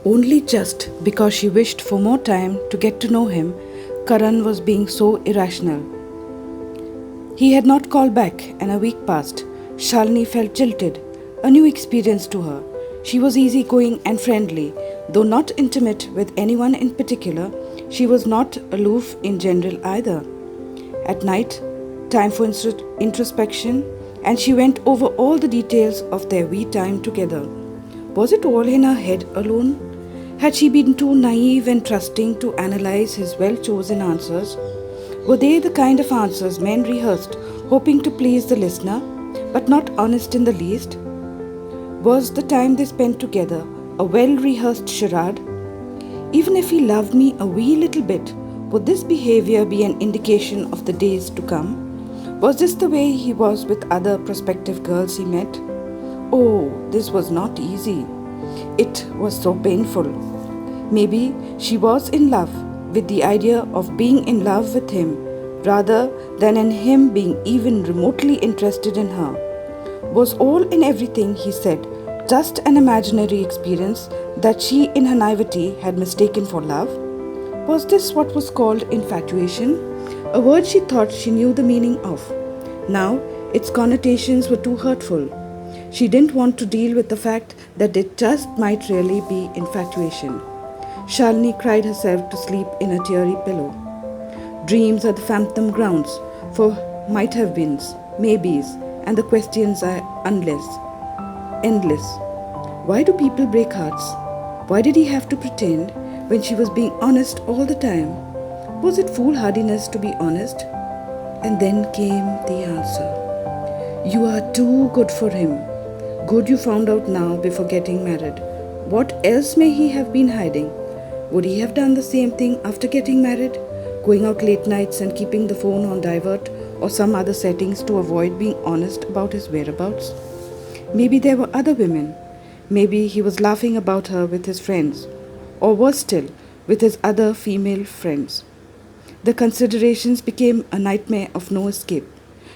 Only just because she wished for more time to get to know him, Karan was being so irrational. He had not called back, and a week passed. Shalini felt jilted, a new experience to her. She was easygoing and friendly, though not intimate with anyone in particular. She was not aloof in general either. At night, time for introspection, and she went over all the details of their wee time together. Was it all in her head alone? Had she been too naive and trusting to analyze his well-chosen answers? Were they the kind of answers men rehearsed, hoping to please the listener, but not honest in the least? Was the time they spent together a well-rehearsed charade? Even if he loved me a wee little bit, would this behavior be an indication of the days to come? Was this the way he was with other prospective girls he met? Oh, this was not easy. It was so painful. Maybe she was in love with the idea of being in love with him rather than in him being even remotely interested in her. Was all and everything he said just an imaginary experience that she in her naivety had mistaken for love? Was this what was called infatuation? A word she thought she knew the meaning of. Now its connotations were too hurtful. She didn't want to deal with the fact that it just might really be infatuation. Shalini cried herself to sleep in a teary pillow. Dreams are the phantom grounds for might have beens, maybes, and the questions are endless. Why do people break hearts? Why did he have to pretend when she was being honest all the time? Was it foolhardiness to be honest? And then came the answer. You are too good for him. Good you found out now before getting married. What else may he have been hiding? Would he have done the same thing after getting married? Going out late nights and keeping the phone on divert or some other settings to avoid being honest about his whereabouts? Maybe there were other women. Maybe he was laughing about her with his friends, or worse still, with his other female friends. The considerations became a nightmare of no escape.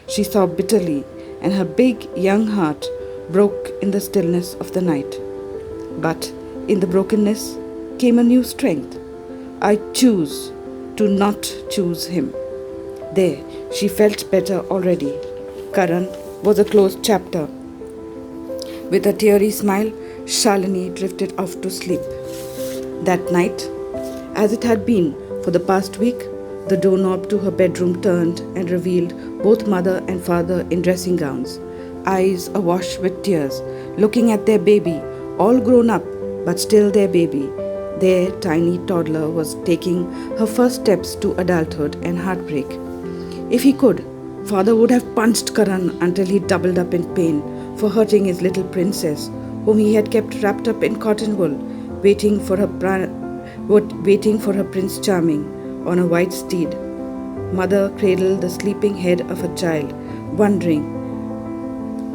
She sobbed bitterly, and her big young heart broke in the stillness of the night. But in the brokenness came a new strength. I choose to not choose him. There, she felt better already. Karan was a closed chapter. With a teary smile, Shalini drifted off to sleep. That night, as it had been for the past week, the doorknob to her bedroom turned and revealed both mother and father in dressing gowns, eyes awash with tears, looking at their baby, all grown up, but still their baby. Their tiny toddler was taking her first steps to adulthood and heartbreak. If he could, father would have punched Karan until he doubled up in pain for hurting his little princess, whom he had kept wrapped up in cotton wool, waiting for her Prince Charming on a white steed. Mother cradled the sleeping head of her child, wondering,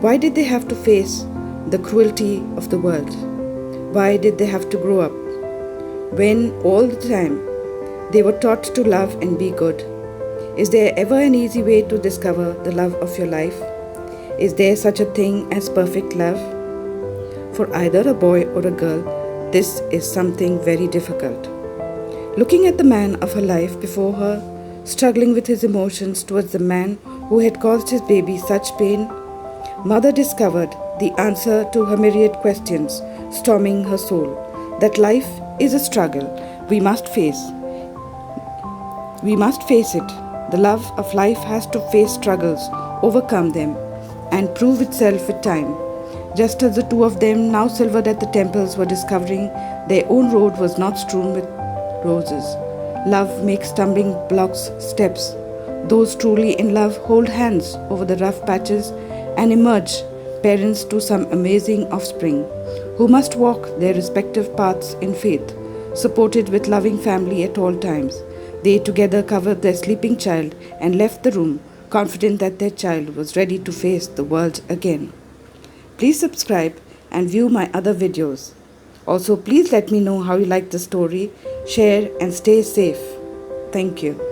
why did they have to face the cruelty of the world? Why did they have to grow up when all the time they were taught to love and be good? Is there ever an easy way to discover the love of your life? Is there such a thing as perfect love? For either a boy or a girl, this is something very difficult. Looking at the man of her life before her, struggling with his emotions towards the man who had caused his baby such pain, Mother discovered the answer to her myriad questions storming her soul, that life is a struggle we must face. We must face it. The love of life has to face struggles, overcome them, and prove itself with time. Just as the two of them, now silvered at the temples, were discovering their own road was not strewn with roses. Love makes stumbling blocks steps. Those truly in love hold hands over the rough patches and emerge parents to some amazing offspring, who must walk their respective paths in faith, supported with loving family at all times. They together covered their sleeping child and left the room, confident that their child was ready to face the world again. Please subscribe and view my other videos. Also, please let me know how you like the story, share and stay safe. Thank you.